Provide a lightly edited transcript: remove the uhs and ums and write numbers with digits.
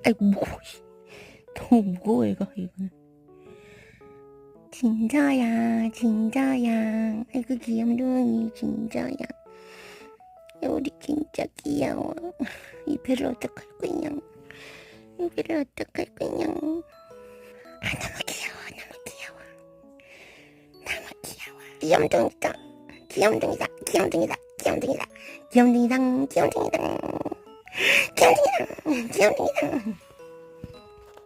아이고 무거워. 너무 무거워 얘가 이거는. 진저야 진저야. 아이고 귀염둥이 진저야. 우리 진짜 귀여워. 이 배를 어떡할 거냐. 이 배를 어떡할 거냐. 아 너무 귀여워 너무 귀여워. 너무 귀여워. 귀염둥이다 귀염둥이다 귀염둥이다 귀염둥이다 귀염둥이다 귀염둥이다 귀염둥이다 귀염둥이다.